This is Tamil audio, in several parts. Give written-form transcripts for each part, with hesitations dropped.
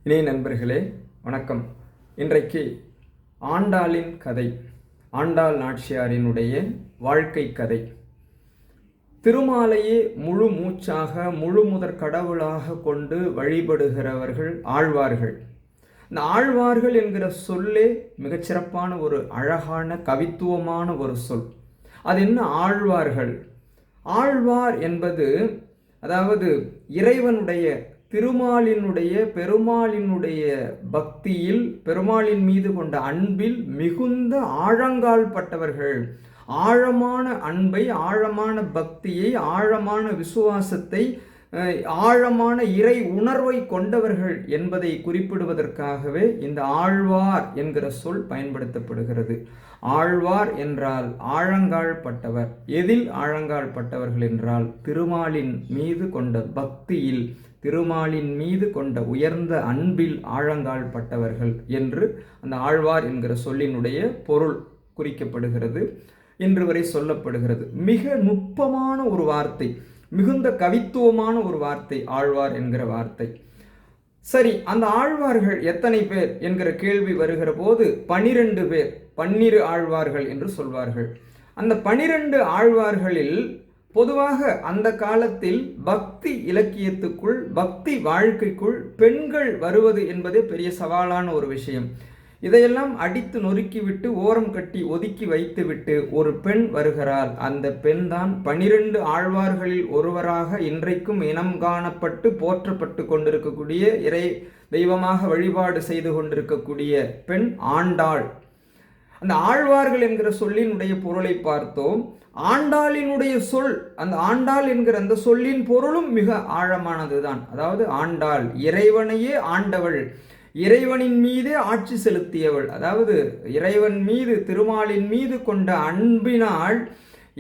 இணைய நண்பர்களே வணக்கம். இன்றைக்கு ஆண்டாளின் கதை, ஆண்டாள் நாச்சியாரினுடைய வாழ்க்கை கதை. திருமாலையே முழு மூச்சாக முழு முதற் கடவுளாக கொண்டு வழிபடுகிறவர்கள் ஆழ்வார்கள். இந்த ஆழ்வார்கள் என்கிற சொல்லே மிகச்சிறப்பான ஒரு அழகான கவித்துவமான ஒரு சொல். அது என்ன ஆழ்வார்கள்? ஆழ்வார் என்பது அதாவது இறைவனுடைய திருமாலினுடைய பெருமாளினுடைய பக்தியில், பெருமாளின் மீது கொண்ட அன்பில் மிகுந்த ஆழங்கால் பட்டவர்கள். ஆழமான அன்பை, ஆழமான பக்தியை, ஆழமான விசுவாசத்தை, ஆழமான இறை உணர்வை கொண்டவர்கள் என்பதை குறிப்பிடுவதற்காகவே இந்த ஆழ்வார் என்கிற சொல் பயன்படுத்தப்படுகிறது. ஆழ்வார் என்றால் ஆழங்கால் பட்டவர். எதில் ஆழங்கால் பட்டவர்கள் என்றால் திருமாலின் மீது கொண்ட பக்தியில், திருமாலின் மீது கொண்ட உயர்ந்த அன்பில் ஆழங்கால் பட்டவர்கள் என்று அந்த ஆழ்வார் என்கிற சொல்லினுடைய பொருள் குறிக்கப்படுகிறது, இன்று வரை சொல்லப்படுகிறது. மிக நுட்பமான ஒரு வார்த்தை, மிகுந்த கவித்துவமான ஒரு வார்த்தை ஆழ்வார் என்கிற வார்த்தை. சரி, அந்த ஆழ்வார்கள் எத்தனை பேர் என்கிற கேள்வி வருகிற போது 12 பேர், 12 ஆழ்வார்கள் என்று சொல்வார்கள். அந்த 12 ஆழ்வார்களில் பொதுவாக அந்த காலத்தில் பக்தி இலக்கியத்துக்குள், பக்தி வாழ்க்கைக்குள் பெண்கள் வருவது என்பதே பெரிய சவாலான ஒரு விஷயம். இதையெல்லாம் அடித்து நொறுக்கிவிட்டு ஓரம் கட்டி ஒதுக்கி வைத்துவிட்டு ஒரு பெண் வருகிறாள். அந்த பெண் தான் 12 ஆழ்வார்களில் ஒருவராக இன்றைக்கும் இனம் காணப்பட்டு போற்றப்பட்டு கொண்டிருக்கக்கூடிய, இறை தெய்வமாக வழிபாடு செய்து கொண்டிருக்கக்கூடிய பெண் ஆண்டாள். அந்த ஆழ்வார்கள் என்கிற சொல்லினுடைய பொருளை பார்த்தோம். ஆண்டாளினுடைய சொல், அந்த ஆண்டாள் என்கிற அந்த சொல்லின் பொருளும் மிக ஆழமானதுதான். அதாவது ஆண்டாள் இறைவனையே ஆண்டவள், இறைவனின் மீதே ஆட்சி செலுத்தியவள். அதாவது இறைவன் மீது, திருமாலின் மீது கொண்ட அன்பினால்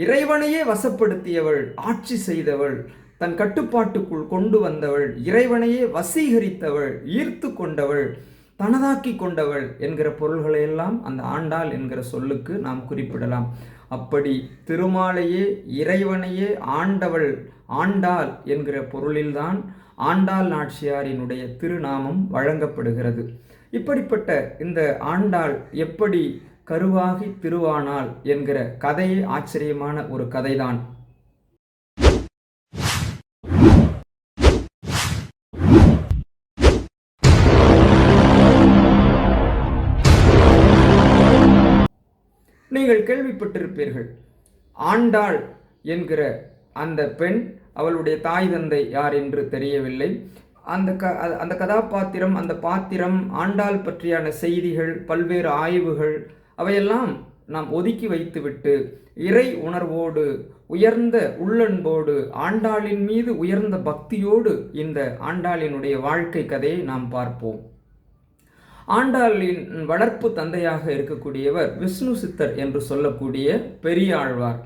இறைவனையே வசப்படுத்தியவள், ஆட்சி செய்தவள், தன் கட்டுப்பாட்டுக்குள் கொண்டு வந்தவள், இறைவனையே வசீகரித்தவள், ஈர்த்து கொண்டவள், தனதாக்கி கொண்டவள் என்கிற பொருள்களையெல்லாம் அந்த ஆண்டாள் என்கிற சொல்லுக்கு நாம் குறிப்பிடலாம். அப்படி திருமாலையே, இறைவனையே ஆண்டவள், ஆண்டாள் என்கிற பொருளில்தான் ஆண்டாள் நாச்சியாரினுடைய திருநாமம் வழங்கப்படுகிறது. இப்படிப்பட்ட இந்த ஆண்டாள் எப்படி கருவாகி திருவானாள் என்கிற கதையே ஆச்சரியமான ஒரு கதைதான். நீங்கள் கேள்விப்பட்டிருப்பீர்கள், ஆண்டாள் என்கிற அந்த பெண், அவளுடைய தாய் தந்தை யார் என்று தெரியவில்லை. அந்த கதாபாத்திரம், அந்த பாத்திரம், ஆண்டாள் பற்றியான செய்திகள், பல்வேறு ஆய்வுகள் அவையெல்லாம் நாம் ஒதுக்கி வைத்துவிட்டு இறை உணர்வோடு, உயர்ந்த உள்ளன்போடு, ஆண்டாளின் மீது உயர்ந்த பக்தியோடு இந்த ஆண்டாளினுடைய வாழ்க்கை கதையை நாம் பார்ப்போம். ஆண்டாளின் வளர்ப்பு தந்தையாக இருக்கக்கூடியவர் விஷ்ணு சித்தர் என்று சொல்லக்கூடிய பெரியாழ்வார்.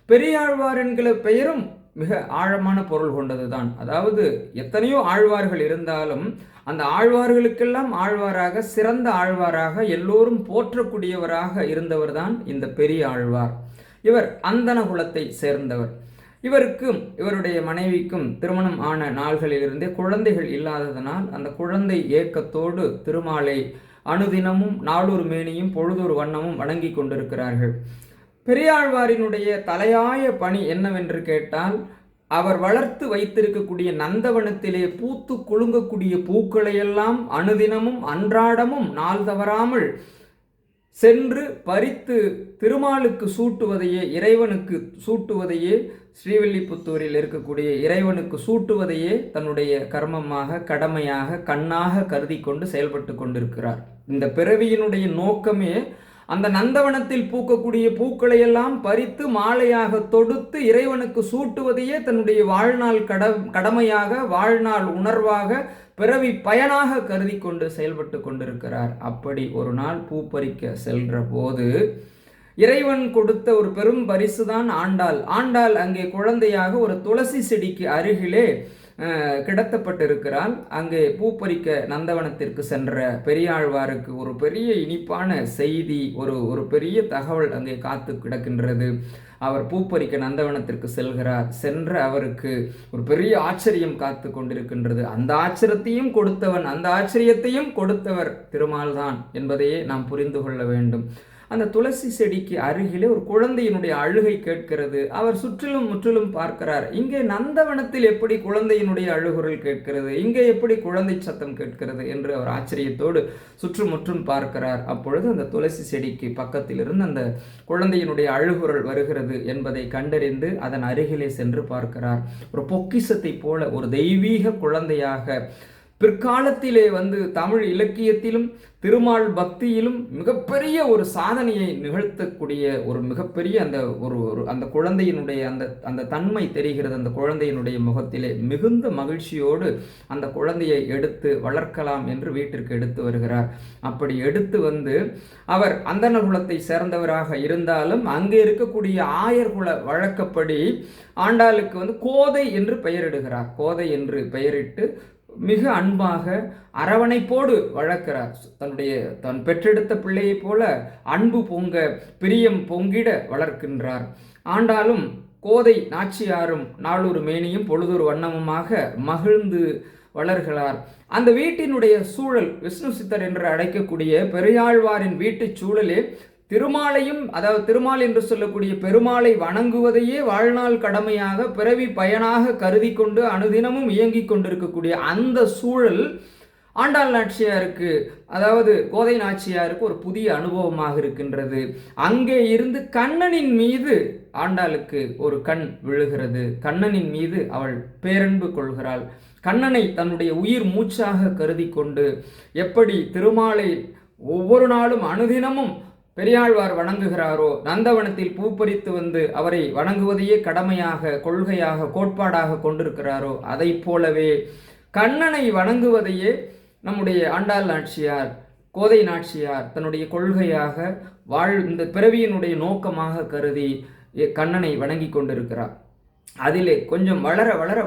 பெரியாழ்வார் என்கிற பெயரும் மிக ஆழமான பொருள் கொண்டதுதான். அதாவது எத்தனையோ ஆழ்வார்கள் இருந்தாலும் அந்த ஆழ்வார்களுக்கெல்லாம் ஆழ்வாராக, சிறந்த ஆழ்வாராக, எல்லோரும் போற்றக்கூடியவராக இருந்தவர் தான் இந்த பெரிய ஆழ்வார். இவர் அந்தன குலத்தை சேர்ந்தவர். இவருக்கும் இவருடைய மனைவிக்கும் திருமணம் ஆன நாள்களிலிருந்தே குழந்தைகள் இல்லாததனால் அந்த குழந்தை ஏக்கத்தோடு திருமாலை அனுதினமும் நாளொரு மேனியும் பொழுதொரு வண்ணமும் வணங்கி கொண்டிருக்கிறார்கள். பெரியாழ்வாரினுடைய தலையாய பணி என்னவென்று கேட்டால், அவர் வளர்த்து வைத்திருக்கக்கூடிய நந்தவனத்திலே பூத்து குலுங்கக்கூடிய பூக்களையெல்லாம் அனுதினமும் அன்றாடமும் நாள் தவறாமல் சென்று பறித்து திருமாலுக்கு சூட்டுவதையே, இறைவனுக்கு சூட்டுவதையே, ஸ்ரீவில்லிபுத்தூரில் இருக்கக்கூடிய இறைவனுக்கு சூட்டுவதையே தன்னுடைய கர்மமாக, கடமையாக, கண்ணாக கருதி கொண்டு செயல்பட்டு கொண்டிருக்கிறார். இந்த பிறவியினுடைய நோக்கமே அந்த நந்தவனத்தில் பூக்கக்கூடிய பூக்களையெல்லாம் பறித்து மாலையாக தொடுத்து இறைவனுக்கு சூட்டுவதையே தன்னுடைய வாழ்நாள் கடமையாக, வாழ்நாள் உணர்வாக, பிறவி பயனாக கருதி கொண்டு செயல்பட்டு கொண்டிருக்கிறார். அப்படி ஒரு நாள் பூ பறிக்க செல்ற போது இறைவன் கொடுத்த ஒரு பெரும் பரிசுதான் ஆண்டாள். ஆண்டாள் அங்கே குழந்தையாக ஒரு துளசி செடிக்கு அருகிலே கிடத்தப்பட்டிருக்கிறாள். அங்கே பூப்பறிக்க நந்தவனத்திற்கு சென்ற பெரியாழ்வாருக்கு ஒரு பெரிய இனிப்பான செய்தி, ஒரு பெரிய தகவல் அங்கே காத்து கிடக்கின்றது. அவர் பூப்பறிக்க நந்தவனத்திற்கு செல்கிறார். சென்ற அவருக்கு ஒரு பெரிய ஆச்சரியம் காத்து கொண்டிருக்கின்றது. அந்த ஆச்சரியத்தையும் கொடுத்தவன், அந்த ஆச்சரியத்தையும் கொடுத்தவர் திருமால் தான் என்பதையே நாம் புரிந்து கொள்ள வேண்டும். அந்த துளசி செடிக்கு அருகிலே ஒரு குழந்தையினுடைய அழுகை கேட்கிறது. அவர் சுற்றிலும் முற்றிலும் பார்க்கிறார். இங்கே நந்தவனத்தில் எப்படி குழந்தையினுடைய அழுகுரல் கேட்கிறது, இங்கே எப்படி குழந்தை சத்தம் கேட்கிறது என்று அவர் ஆச்சரியத்தோடு சுற்றுமுற்றும் பார்க்கிறார். அப்பொழுது அந்த துளசி செடிக்கு பக்கத்தில் இருந்து அந்த குழந்தையினுடைய அழுகுரல் வருகிறது என்பதை கண்டறிந்து அதன் அருகிலே சென்று பார்க்கிறார். ஒரு பொக்கிஷத்தை போல ஒரு தெய்வீக குழந்தையாக பிற்காலத்திலே தமிழ் இலக்கியத்திலும் திருமால் பக்தியிலும் மிகப்பெரிய ஒரு சாதனையை நிகழ்த்தக்கூடிய ஒரு மிகப்பெரிய அந்த குழந்தையினுடைய அந்த தன்மை தெரிகிறது. அந்த குழந்தையினுடைய முகத்திலே மிகுந்த மகிழ்ச்சியோடு அந்த குழந்தையை எடுத்து வளர்க்கலாம் என்று வீட்டிற்கு எடுத்து வருகிறார். அப்படி எடுத்து அவர் அந்தணர் குலத்தை சேர்ந்தவராக இருந்தாலும் அங்கே இருக்கக்கூடிய ஆயர்குல வழக்கப்படி ஆண்டாளுக்கு கோதை என்று பெயரிடுகிறார். கோதை என்று பெயரிட்டு மிக அன்பாக அரவணைப்போடு வளர்க்கிறார். தன் பெற்றெடுத்த பிள்ளையைப் போல அன்பு பொங்க, பிரியம் பொங்கிட வளர்க்கின்றார். ஆண்டாலும் கோதை நாச்சியாரும் நாளொரு மேனியும் பொழுதொரு வண்ணமுமாக மகிழ்ந்து வளர்கிறார். அந்த வீட்டினுடைய சூழல், விஷ்ணு சித்தர் என்று அழைக்கக்கூடிய பெரியாழ்வாரின் வீட்டு சூழலே திருமாலையும், அதாவது திருமால் என்று சொல்லக்கூடிய பெருமாளை வணங்குவதையே வாழ்நாள் கடமையாக பிறவி பயனாக கருதி கொண்டு அனுதினமும் இயங்கிக் கொண்டிருக்கக்கூடிய அந்த சூழல் ஆண்டாள் நாச்சியாருக்கு, அதாவது கோதை நாச்சியாருக்கு ஒரு புதிய அனுபவமாக இருக்கின்றது. அங்கே இருந்து கண்ணனின் மீது ஆண்டாளுக்கு ஒரு கண் விழுகிறது. கண்ணனின் மீது அவள் பேரன்பு கொள்கிறாள். கண்ணனை தன்னுடைய உயிர் மூச்சாக கருதி கொண்டு எப்படி திருமாலை ஒவ்வொரு நாளும் அனுதினமும் பெரியாழ்வார் வணங்குகிறாரோ, நந்தவனத்தில் பூப்பறித்து அவரை வணங்குவதையே கடமையாக, கொள்கையாக, கோட்பாடாக கொண்டிருக்கிறாரோ, அதை போலவே கண்ணனை வணங்குவதையே நம்முடைய ஆண்டாள் நாச்சியார், கோதை நாச்சியார் தன்னுடைய கொள்கையாக இந்த பிறவியினுடைய நோக்கமாக கருதி கண்ணனை வணங்கி கொண்டிருக்கிறார். அதிலே கொஞ்சம்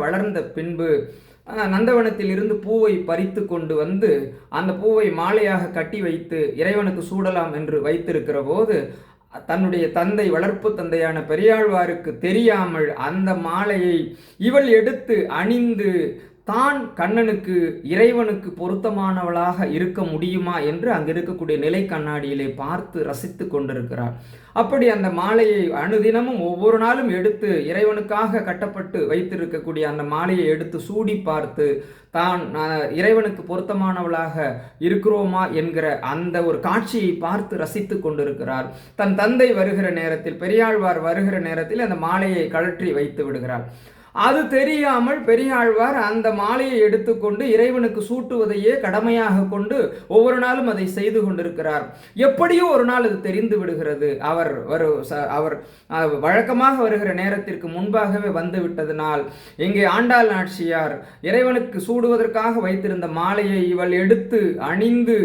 வளர்ந்த பின்பு நந்தவனத்தில் இருந்து பூவை பறித்து கொண்டு அந்த பூவை மாலையாக கட்டி வைத்து இறைவனுக்கு சூடலாம் என்று வைத்திருக்கிற போது தன்னுடைய தந்தை, வளர்ப்பு தந்தையான பெரியாழ்வாருக்கு தெரியாமல் அந்த மாலையை இவள் எடுத்து அணிந்து தான் கண்ணனுக்கு, இறைவனுக்கு பொருத்தமானவளாக இருக்க முடியுமா என்று அங்கு இருக்கக்கூடிய நிலை கண்ணாடியிலே பார்த்து ரசித்து கொண்டிருக்கிறார். அப்படி அந்த மாலையை அனுதினமும் ஒவ்வொரு நாளும் எடுத்து இறைவனுக்காக கட்டப்பட்டு வைத்திருக்கக்கூடிய அந்த மாலையை எடுத்து சூடி பார்த்து தான் இறைவனுக்கு பொருத்தமானவளாக இருக்கிறோமா என்கிற அந்த ஒரு காட்சியை பார்த்து ரசித்து கொண்டிருக்கிறார். தன் தந்தை வருகிற நேரத்தில், பெரியாழ்வார் வருகிற நேரத்தில் அந்த மாலையை கழற்றி வைத்து விடுகிறார். அது தெரியாமல் பெரியாழ்வார் அந்த மாலையை எடுத்துக்கொண்டு இறைவனுக்கு சூட்டுவதையே கடமையாக கொண்டு ஒவ்வொரு நாளும் அதை செய்து கொண்டிருக்கிறார். எப்படியோ ஒரு நாள் அது தெரிந்து விடுகிறது. அவர் வழக்கமாக வருகிற நேரத்திற்கு முன்பாகவே வந்து விட்டதனால் இங்கே ஆண்டாள் நாச்சியார் இறைவனுக்கு சூடுவதற்காக வைத்திருந்த மாலையை இவள் எடுத்து அணிந்து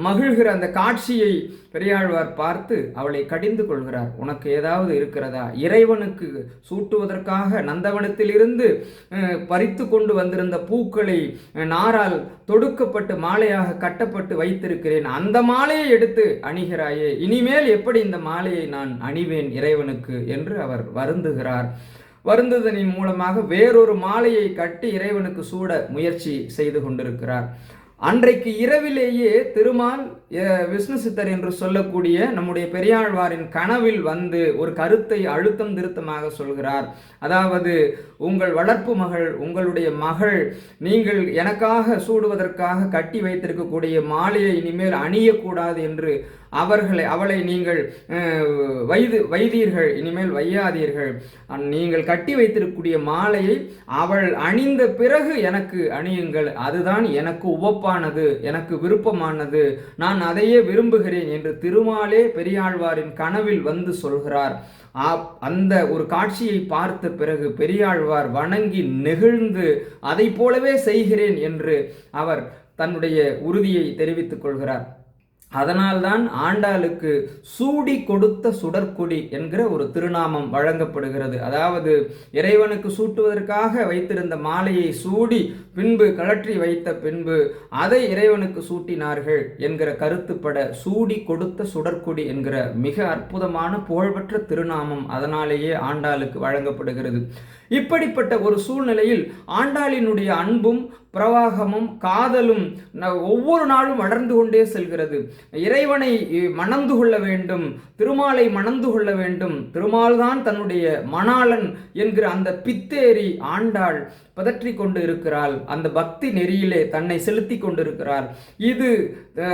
மகிழ்கிற அந்த காட்சியை பெரியாழ்வார் பார்த்து அவளை கடிந்து கொள்கிறார். உனக்கு ஏதாவது இருக்கிறதா? இறைவனுக்கு சூட்டுவதற்காக நந்தவனத்தில் இருந்து பறித்து கொண்டு வந்திருந்த பூக்களை நாரால் தொடுக்கப்பட்டு மாலையாக கட்டப்பட்டு வைத்திருக்கிறேன், அந்த மாலையை எடுத்து அணிகிறாயே, இனிமேல் எப்படி இந்த மாலையை நான் அணிவேன் இறைவனுக்கு என்று அவர் வருந்துகிறார். வருந்துதலின் மூலமாக வேறொரு மாலையை கட்டி இறைவனுக்கு சூட முயற்சி செய்து கொண்டிருக்கிறார். அன்றைக்கு இரவிலேயே திருமால் விஷ்ணு சித்தர் என்று சொல்லக்கூடிய நம்முடைய பெரியாழ்வாரின் கனவில் ஒரு கருத்தை அழுத்தம் திருத்தமாக சொல்கிறார். அதாவது, உங்கள் வளர்ப்பு மகள், உங்களுடைய மகள், நீங்கள் எனக்காக சூடுவதற்காக கட்டி வைத்திருக்கக்கூடிய மாலையை இனிமேல் அணியக்கூடாது என்று அவளை நீங்கள் வைதீர்கள், இனிமேல் வையாதீர்கள். நீங்கள் கட்டி வைத்திருக்கக்கூடிய மாலையை அவள் அணிந்த பிறகு எனக்கு அணியுங்கள், அதுதான் எனக்கு உவப்பானது, எனக்கு விருப்பமானது, நான் அதையே விரும்புகிறேன் என்று திருமாலே பெரியாழ்வாரின் கனவில் சொல்கிறார். அந்த ஒரு காட்சியை பார்த்த பிறகு பெரியாழ்வார் வணங்கி நெகிழ்ந்து அதை போலவே செய்கிறேன் என்று அவர் தன்னுடைய உறுதியை தெரிவித்துக் கொள்கிறார். அதனால்தான் ஆண்டாளுக்கு சூடி கொடுத்த சுடற்கொடி என்கிற ஒரு திருநாமம் வழங்கப்படுகிறது. அதாவது இறைவனுக்கு சூட்டுவதற்காக வைத்திருந்த மாலையை சூடி பின்பு கழற்றி வைத்த பின்பு அதை இறைவனுக்கு சூட்டினார்கள் என்கிற கருத்துப்பட சூடி கொடுத்த சுடற்கொடி என்கிற மிக அற்புதமான புகழ்பெற்ற திருநாமம் அதனாலேயே ஆண்டாளுக்கு வழங்கப்படுகிறது. இப்படிப்பட்ட ஒரு சூழ்நிலையில் ஆண்டாளினுடைய அன்பும் பிரவாகமும் காதலும் ஒவ்வொரு நாளும் வளர்ந்து கொண்டே செல்கிறது. இறைவனை மணந்து கொள்ள வேண்டும், திருமாலை மணந்து கொள்ள வேண்டும், திருமால் தான் தன்னுடைய மணாளன் என்கிற அந்த பித்தேறி ஆண்டாள் பதற்றி கொண்டு இருக்கிறாள். அந்த பக்தி நெறியிலே தன்னை செலுத்தி கொண்டிருக்கிறாள். இது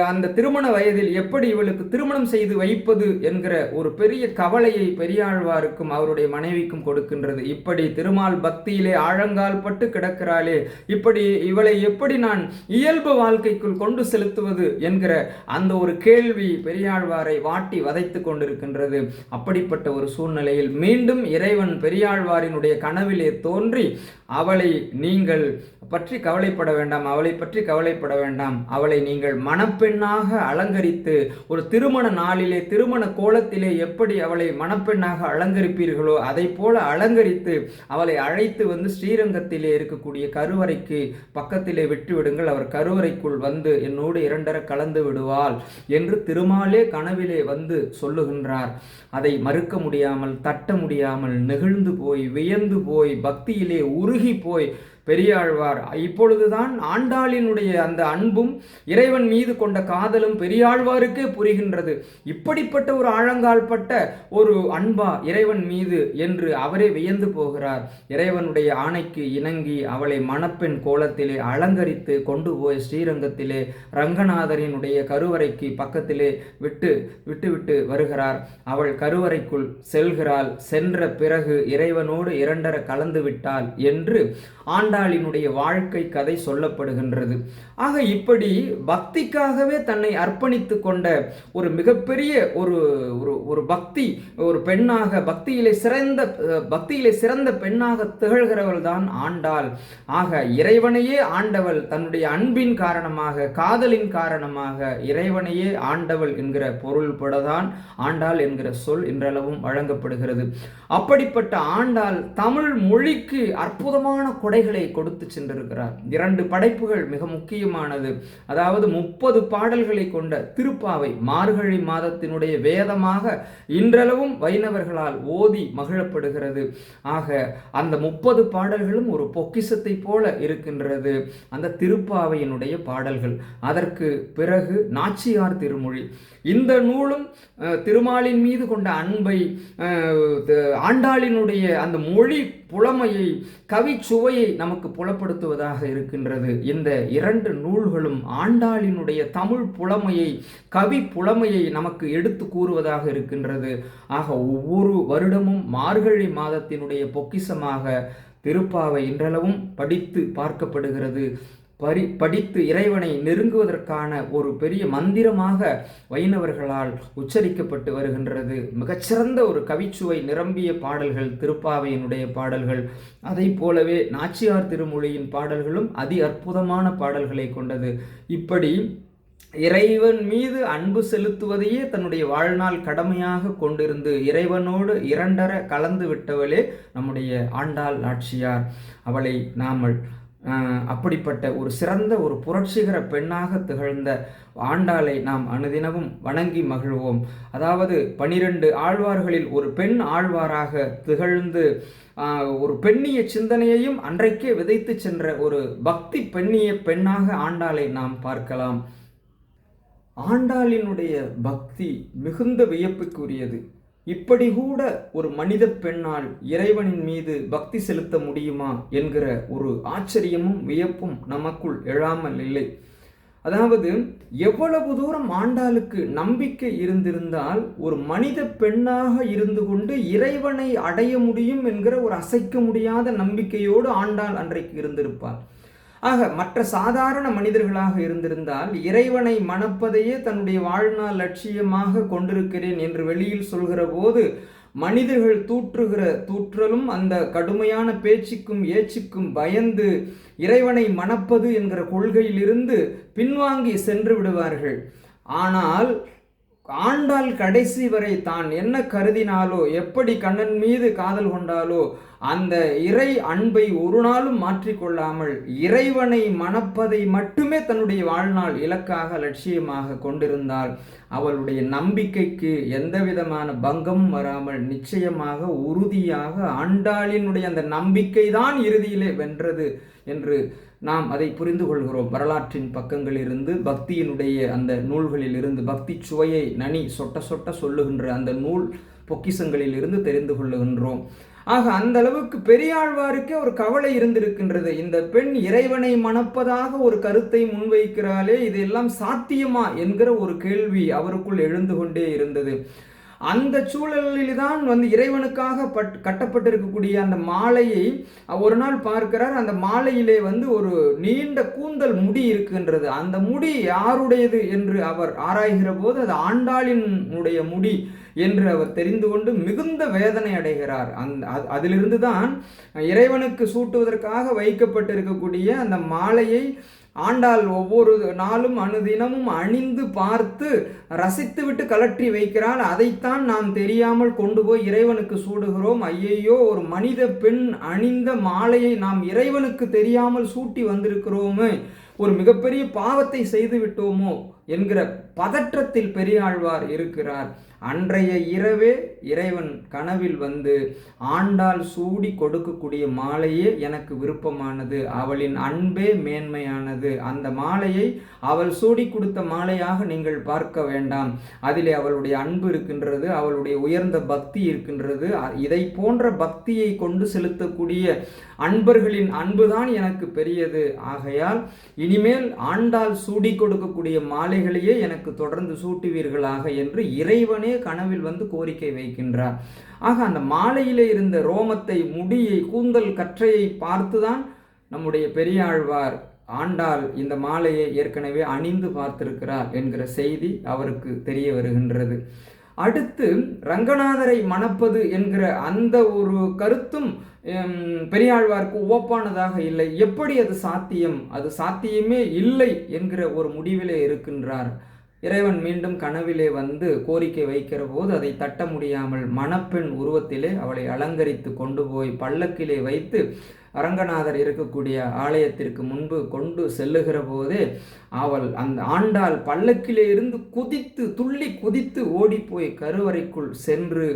அந்த திருமண வயதில் எப்படி இவளுக்கு திருமணம் செய்து வைப்பது என்கிற ஒரு பெரிய கவலையை பெரியாழ்வாருக்கும் அவருடைய மனைவிக்கும் கொடுக்கின்றது. இப்படி திருமால் பக்தியிலே ஆழங்கால் பட்டு கிடக்கிறாளே, இப்படி இவளை எப்படி நான் இயல்பு வாழ்க்கைக்குள் கொண்டு செலுத்துவது என்கிற அந்த ஒரு கேள்வி பெரியாழ்வாரை வாட்டி வதைத்து கொண்டிருக்கின்றது. அப்படிப்பட்ட ஒரு சூழ்நிலையில் மீண்டும் இறைவன் பெரியாழ்வாரினுடைய கனவிலே தோன்றி அவளை நீங்கள் பற்றி கவலைப்பட வேண்டாம், அவளை பற்றி கவலைப்பட வேண்டாம், அவளை நீங்கள் மணப்பெண்ணாக அலங்கரித்து ஒரு திருமண நாளிலே திருமண கோலத்திலே எப்படி அவளை மணப்பெண்ணாக அலங்கரிப்பீர்களோ அதை போல அலங்கரித்து அவளை அழைத்து வந்து ஸ்ரீரங்கத்திலே இருக்கக்கூடிய கருவறைக்கு பக்கத்திலே விட்டு விடுங்கள், அவர் கருவறைக்குள் வந்து என்னோடு இரண்டர கலந்து விடுவாள் என்று திருமாலே கனவிலே வந்து சொல்லுகின்றார். அதை மறுக்க முடியாமல் தட்ட முடியாமல் நெகிழ்ந்து போய் வியந்து போய் பக்தியிலே உருகி போய் பெரியாழ்வார் இப்பொழுதுதான் ஆண்டாளினுடைய அந்த அன்பும் இறைவன் மீது கொண்ட காதலும் பெரியாழ்வாருக்கே புரிகின்றது. இப்படிப்பட்ட ஒரு ஆழங்கால்பட்ட ஒரு அன்பா இறைவன் மீது என்று அவரே வியந்து போகிறார். இறைவனுடைய ஆணைக்கு இணங்கி அவளை மணப்பெண் கோலத்திலே அலங்கரித்து கொண்டு போய் ஸ்ரீரங்கத்திலே ரங்கநாதரினுடைய கருவறைக்கு பக்கத்திலே விட்டு வருகிறார். அவள் கருவறைக்குள் செல்கிறாள். சென்ற பிறகு இறைவனோடு இரண்டர கலந்து விட்டாள் என்று ஆண்டாளினுடைய வாழ்க்கை கதை சொல்லப்படுகின்றது. ஆக இப்படி பக்திக்காகவே தன்னை அர்ப்பணித்து கொண்ட ஒரு மிகப்பெரிய ஒரு பக்தி ஒரு பெண்ணாக பக்தியிலே சிறந்த பெண்ணாக திகழ்கிறவள் தான் ஆண்டாள். ஆக இறைவனையே ஆண்டவள் தன்னுடைய அன்பின் காரணமாக காதலின் காரணமாக இறைவனையே ஆண்டவள் என்கிற பொருள்படதான் ஆண்டாள் என்கிற சொல் இன்றளவும் வழங்கப்படுகிறது. அப்படிப்பட்ட ஆண்டாள் தமிழ் மொழிக்கு அற்புதமான கொடைகளை கொடுத்து சென்றிருக்கிறார். 2 படைப்புகள் மிக முக்கியமானது. அதாவது 30 பாடல்களை கொண்ட திருப்பாவை மார்கழி மாதத்தினுடைய வேதமாக இன்றளவும் வைணவர்களால் ஓதி மகிழப்படுகிறது. ஆக அந்த 30 பாடல்களும் ஒரு பொக்கிஷத்தை போல இருக்கின்றது அந்த திருப்பாவையினுடைய பாடல்கள். அதற்கு பிறகு நாச்சியார் திருமொழி. இந்த நூலும் திருமாலின் மீது கொண்ட அன்பை ஆண்டாளினுடைய அந்த மொழி புலமையை கவி சுவையை நமக்கு புலப்படுத்துவதாக இருக்கின்றது. இந்த 2 நூல்களும் ஆண்டாளினுடைய தமிழ் புலமையை கவி புலமையை நமக்கு எடுத்து கூறுவதாக இருக்கின்றது. ஆக ஒவ்வொரு வருடமும் மார்கழி மாதத்தினுடைய பொக்கிஷமாக திருப்பாவை இன்றளவும் படித்து பார்க்கப்படுகிறது. படித்து இறைவனை நெருங்குவதற்கான ஒரு பெரிய மந்திரமாக வைணவர்களால் உச்சரிக்கப்பட்டு வருகின்றது. மிகச்சிறந்த ஒரு கவிச்சுவை நிரம்பிய பாடல்கள் திருப்பாவையினுடைய பாடல்கள். அதை போலவே நாச்சியார் திருமொழியின் பாடல்களும் அதி அற்புதமான பாடல்களை கொண்டது. இப்படி இறைவன் மீது அன்பு செலுத்துவதையே தன்னுடைய வாழ்நாள் கடமையாக கொண்டிருந்து இறைவனோடு இரண்டர கலந்து விட்டவளே நம்முடைய ஆண்டாள் நாச்சியார். அவளை நாமல் அப்படிப்பட்ட ஒரு சிறந்த ஒரு புரட்சிகர பெண்ணாக திகழ்ந்த ஆண்டாளை நாம் அனுதினமும் வணங்கி மகிழ்வோம். அதாவது 12 ஆழ்வார்களில் ஒரு பெண் ஆழ்வாராக திகழ்ந்து ஒரு பெண்ணிய சிந்தனையையும் அன்றைக்கே விதைத்து சென்ற ஒரு பக்தி பெண்ணிய பெண்ணாக ஆண்டாளை நாம் பார்க்கலாம். ஆண்டாளினுடைய பக்தி மிகுந்த வியப்புக்குரியது. இப்படி கூட ஒரு மனித பெண்ணால் இறைவனின் மீது பக்தி செலுத்த முடியுமா என்கிற ஒரு ஆச்சரியமும் வியப்பும் நமக்குள் எழாமல் இல்லை. அதாவது எவ்வளவு தூரம் ஆண்டாளுக்கு நம்பிக்கை இருந்திருந்தால் ஒரு மனித பெண்ணாக இருந்து கொண்டு இறைவனை அடைய முடியும் என்கிற ஒரு அசைக்க முடியாத நம்பிக்கையோடு ஆண்டாள் அன்றைக்கு இருந்திருப்பாள். ஆக மற்ற சாதாரண மனிதர்களாக இருந்திருந்தால் இறைவனை மணப்பதையே தன்னுடைய வாழ்நாள் லட்சியமாக கொண்டிருக்கிறேன் என்று வெளியில் சொல்கிற போது மனிதர்கள் தூற்றுகிற தூற்றலும் அந்த கடுமையான பேச்சுக்கும் ஏச்சுக்கும் பயந்து இறைவனை மணப்பது என்கிற கொள்கையிலிருந்து பின்வாங்கி சென்று விடுவார்கள். ஆனால் ஆண்டாள் கடைசி வரை தான் என்ன கருதினாலோ, எப்படி கண்ணன் மீது காதல் கொண்டாலோ, அந்த இறை அன்பை ஒரு நாளும் மாற்றிக்கொள்ளாமல் இறைவனை மணப்பதை மட்டுமே தன்னுடைய வாழ்நாள் இலக்காக லட்சியமாக கொண்டிருந்தால் அவளுடைய நம்பிக்கைக்கு எந்த விதமான பங்கமும் வராமல் நிச்சயமாக உறுதியாக ஆண்டாளினுடைய அந்த நம்பிக்கை தான் இறுதியிலே வென்றது என்று நாம் அதை புரிந்து கொள்கிறோம். வரலாற்றின் பக்கங்களிலிருந்து, பக்தியினுடைய அந்த நூல்களில் இருந்து, பக்தி சுவையை நனி சொட்ட சொட்ட சொல்லுகின்ற அந்த நூல் பொக்கிசங்களில் இருந்து தெரிந்து கொள்ளுகின்றோம். ஆக அந்த அளவுக்கு பெரியாழ்வாருக்கே ஒரு கவலை இருந்திருக்கின்றது. இந்த பெண் இறைவனை மணப்பதாக ஒரு கருத்தை முன்வைக்கிறாளே, இதெல்லாம் சாத்தியமா என்கிற ஒரு கேள்வி அவருக்குள் எழுந்து கொண்டே இருந்தது. அந்த சூழலில்தான் இறைவனுக்காக கட்டப்பட்டிருக்கக்கூடிய அந்த மாலையை ஒரு நாள் பார்க்கிறார். அந்த மாலையிலே ஒரு நீண்ட கூந்தல் முடி இருக்கின்றது. அந்த முடி யாருடையது என்று அவர் ஆராய்கிற போது அது ஆண்டாளினுடைய முடி என்று அவர் தெரிந்து கொண்டு மிகுந்த வேதனை அடைகிறார். அதிலிருந்து தான் இறைவனுக்கு சூட்டுவதற்காக வைக்கப்பட்டிருக்கக்கூடிய அந்த மாலையை ஆண்டாள் ஒவ்வொரு நாளும் அனுதினமும் அணிந்து பார்த்து ரசித்துவிட்டு கலற்றி வைக்கிறாள். அதைத்தான் நாம் தெரியாமல் கொண்டு போய் இறைவனுக்கு சூடுகிறோம். ஐயையோ, ஒரு மனித பெண் அணிந்த மாலையை நாம் இறைவனுக்கு தெரியாமல் சூட்டி வந்திருக்கிறோமே, ஒரு மிகப்பெரிய பாவத்தை செய்து விட்டோமோ என்கிற பதற்றத்தில் பெரியாழ்வார் இருக்கிறார். அன்றைய இரவே இறைவன் கனவில் ஆண்டாள் சூடி கொடுக்கக்கூடிய மாலையே எனக்கு விருப்பமானது, அவளின் அன்பே மேன்மையானது, அந்த மாலையை அவள் சூடி கொடுத்த மாலையாக நீங்கள் பார்க்க வேண்டாம், அதிலே அவளுடைய அன்பு இருக்கின்றது, அவளுடைய உயர்ந்த பக்தி இருக்கின்றது, இதை போன்ற பக்தியை கொண்டு செலுத்தக்கூடிய அன்பர்களின் அன்புதான் எனக்கு பெரியது, ஆகையால் இனிமேல் ஆண்டாள் சூடி கொடுக்கக்கூடிய மாலைகளையே எனக்கு தொடர்ந்து சூட்டுவீர்களாக என்று இறைவனே கனவில் கோரிக்கை வைக்கின்றார். ஆக அந்த மாலையிலே இருந்த ரோமத்தை, முடியை, கூந்தல் கற்றையை பார்த்துதான் நம்முடைய பெரியாழ்வார் ஆண்டாள் இந்த மாலையை ஏற்கனவே அணிந்து பார்த்திருக்கிறார் என்கிற செய்தி அவருக்கு தெரிய வருகின்றது. அடுத்து ரங்கநாதரை மணப்பது என்கிற அந்த ஒரு கருத்தும் பெரியாழ்வார்க்கு ஒப்பானதாக இல்லை. எப்படி அது சாத்தியம்? அது சாத்தியமே இல்லை என்கிற ஒரு முடிவிலே இருக்கின்றார். இறைவன் மீண்டும் கனவிலே கோரிக்கை வைக்கிற போது அதை தட்ட முடியாமல் மணப்பெண் உருவத்திலே அவளை அலங்கரித்து கொண்டு போய் பல்லக்கிலே வைத்து அரங்கநாதர் இருக்கக்கூடிய ஆலயத்திற்கு முன்பு கொண்டு செல்லுகிற போதே அந்த ஆண்டாள் பல்லக்கிலே இருந்து துள்ளி குதித்து ஓடிப்போய் கருவறைக்குள் சென்று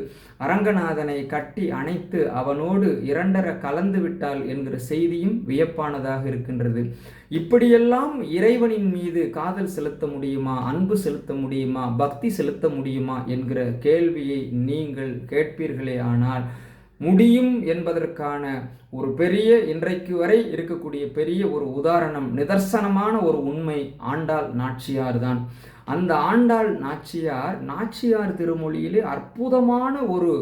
அரங்கநாதனை கட்டி அணைத்து அவனோடு இரண்டர கலந்து விட்டாள் என்கிற செய்தியும் வியப்பானதாக இருக்கின்றது. இப்படியெல்லாம் இறைவனின் மீது காதல் செலுத்த முடியுமா, அன்பு செலுத்த முடியுமா, பக்தி செலுத்த முடியுமா என்கிற கேள்வியை நீங்கள் கேட்பீர்களே ஆனால் முடியும் என்பதற்கான ஒரு பெரிய, இன்றைக்கு வரை இருக்கக்கூடிய பெரிய ஒரு உதாரணம், நிதர்சனமான ஒரு உண்மை ஆண்டாள் நாச்சியார் தான். அந்த ஆண்டாள் நாச்சியார் திருமொழியிலே அற்புதமான ஒரு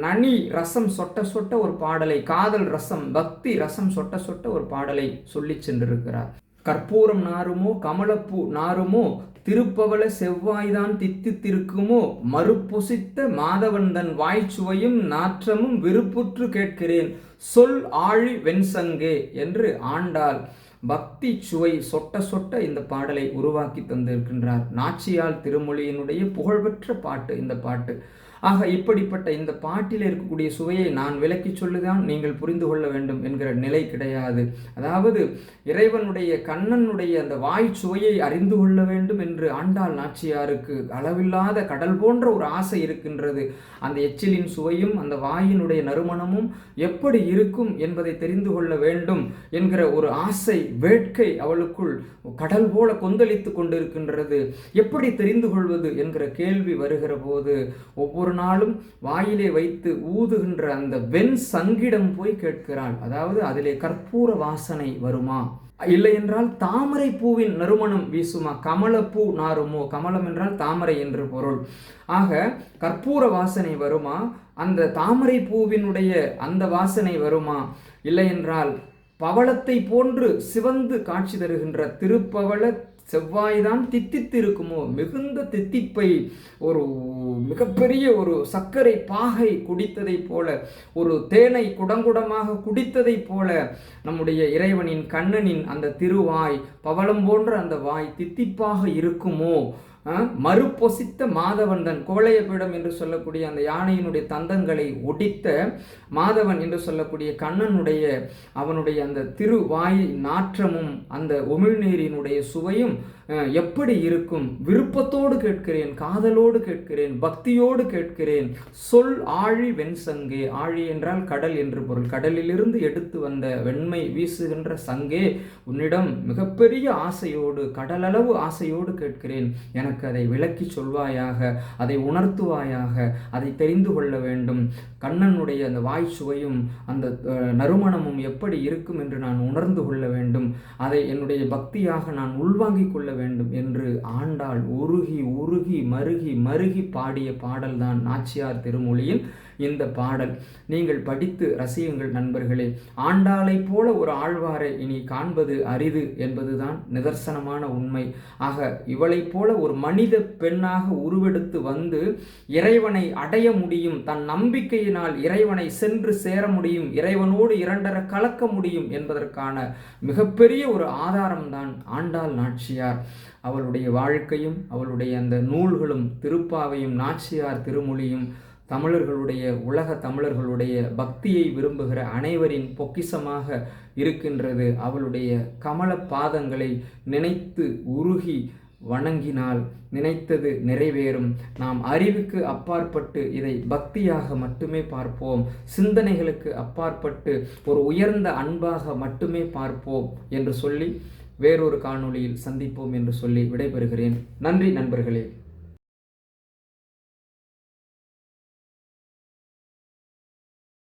நனி ரசம் சொட்ட சொட்ட ஒரு பாடலை, காதல் ரசம், பக்தி ரசம் சொட்ட சொட்ட ஒரு பாடலை சொல்லி சென்றிருக்கிறார். கற்பூரம் நாருமோ கமலப்பூ நாருமோ திருப்பவள செவ்வாய்தான் தித்தித்திருக்குமோ மறுபொசித்த மாதவன்தன் வாய்ச்சுவையும் நாற்றமும் விருப்புற்று கேட்கிறேன் சொல் ஆழி வெண்சங்கே என்று ஆண்டாள் பக்தி சுவை சொட்ட சொட்ட இந்த பாடலை உருவாக்கி தந்திருக்கின்றார். நாச்சியார் திருமொழியினுடைய புகழ்பெற்ற பாட்டு இந்த பாட்டு. ஆக இப்படிப்பட்ட இந்த பாட்டில் இருக்கக்கூடிய சுவையை நான் விளக்கி சொல்லுதான் நீங்கள் புரிந்து கொள்ள வேண்டும் என்கிற நிலை கிடையாது. அதாவது இறைவனுடைய கண்ணனுடைய அந்த வாய் சுவையை அறிந்து கொள்ள வேண்டும் என்று ஆண்டாள் நாச்சியாருக்கு அளவில்லாத கடல் போன்ற ஒரு ஆசை இருக்கின்றது. அந்த எச்சிலின் சுவையும் அந்த வாயினுடைய நறுமணமும் எப்படி இருக்கும் என்பதை தெரிந்து கொள்ள வேண்டும் என்கிற ஒரு ஆசை, வேட்கை அவளுக்குள் கடல் போல கொந்தளித்து கொண்டிருக்கின்றது. எப்படி தெரிந்து கொள்வது என்கிற கேள்வி வருகிற போது ஒவ்வொரு நாளும் வாயிலே வைத்து ஊதுகின்ற அந்த வெண் சங்கிடம் போய் கேட்கிறாள். அதாவது அதிலே கற்பூர வாசனை வருமா, இல்லை என்றால் தாமரை பூவின் நறுமணம் வீசுமா, கமலப்பூ நாருமோ, கமலம் என்றால் தாமரை என்று பொருள். ஆக கற்பூர வாசனை வருமா, அந்த தாமரை பூவினுடைய அந்த வாசனை வருமா, இல்லை என்றால் பவளத்தை போன்று சிவந்து காட்சி தருகின்ற திருப்பவள செவ்வாய்தான் தித்தித்து இருக்குமோ, மிகுந்த தித்திப்பை ஒரு மிகப்பெரிய ஒரு சர்க்கரை பாகை குடித்ததை போல, ஒரு தேனை குடங்குடமாக குடித்ததை போல நம்முடைய இறைவனின் கண்ணனின் அந்த திருவாய், பவளம் போன்ற அந்த வாய் தித்திப்பாக இருக்குமோ, மறுபொசித்த மாதவன் தன் குவளையபீடம் என்று சொல்லக்கூடிய அந்த யானையினுடைய தந்தங்களை ஒடித்த மாதவன் என்று சொல்லக்கூடிய கண்ணனுடைய அவனுடைய அந்த திருவாய் நாற்றமும் அந்த உமிழ்நீரினுடைய சுவையும் எப்படி இருக்கும்? விருப்பத்தோடு கேட்கிறேன், காதலோடு கேட்கிறேன், பக்தியோடு கேட்கிறேன். சொல் ஆழி வெண்சங்கே. ஆழி என்றால் கடல் என்று பொருள். கடலிலிருந்து எடுத்து வந்த வெண்மை வீசுகின்ற சங்கே, உன்னிடம் மிகப்பெரிய ஆசையோடு, கடலளவு ஆசையோடு கேட்கிறேன். எனக்கு அதை விளக்கி சொல்வாயாக, அதை உணர்த்துவாயாக, அதை தெரிந்து கொள்ள வேண்டும். கண்ணனுடைய அந்த வாய் சுவையும் அந்த நறுமணமும் எப்படி இருக்கும் என்று நான் உணர்ந்து கொள்ள வேண்டும். அதை என்னுடைய பக்தியாக நான் உள்வாங்கிக் கொள்ள வேண்டும் என்று ஆண்டாள் உருகி உருகி மருகி மருகி பாடிய பாடல்தான் நாச்சியார் திருமொழியில் இந்த பாடல். நீங்கள் படித்து ரசியுங்கள் நண்பர்களே. ஆண்டாளை போல ஒரு ஆழ்வாரை இனி காண்பது அரிது என்பதுதான் நிதர்சனமான உண்மை. ஆக இவளை போல ஒரு மனித பெண்ணாக உருவெடுத்து வந்து இறைவனை அடைய முடியும், தன் நம்பிக்கையினால் இறைவனை சென்று சேர முடியும், இறைவனோடு இரண்டர கலக்க முடியும் என்பதற்கான மிகப்பெரிய ஒரு ஆதாரம்தான் ஆண்டாள் நாச்சியார். அவளுடைய வாழ்க்கையும் அவளுடைய அந்த நூல்களும் திருப்பாவையும் நாச்சியார் திருமொழியும் தமிழர்களுடைய உலக தமிழர்களுடைய பக்தியை விரும்புகிற அனைவரின் பொக்கிஷமாக இருக்கின்றது. அவளுடைய கமல பாதங்களை நினைத்து உருகி வணங்கினால் நினைத்தது நிறைவேறும். நாம் அறிவுக்கு அப்பாற்பட்டு இதை பக்தியாக மட்டுமே பார்ப்போம், சிந்தனைகளுக்கு அப்பாற்பட்டு ஒரு உயர்ந்த அன்பாக மட்டுமே பார்ப்போம் என்று சொல்லி வேறொரு காணொளியில் சந்திப்போம் என்று சொல்லி விடைபெறுகிறேன். நன்றி நண்பர்களே.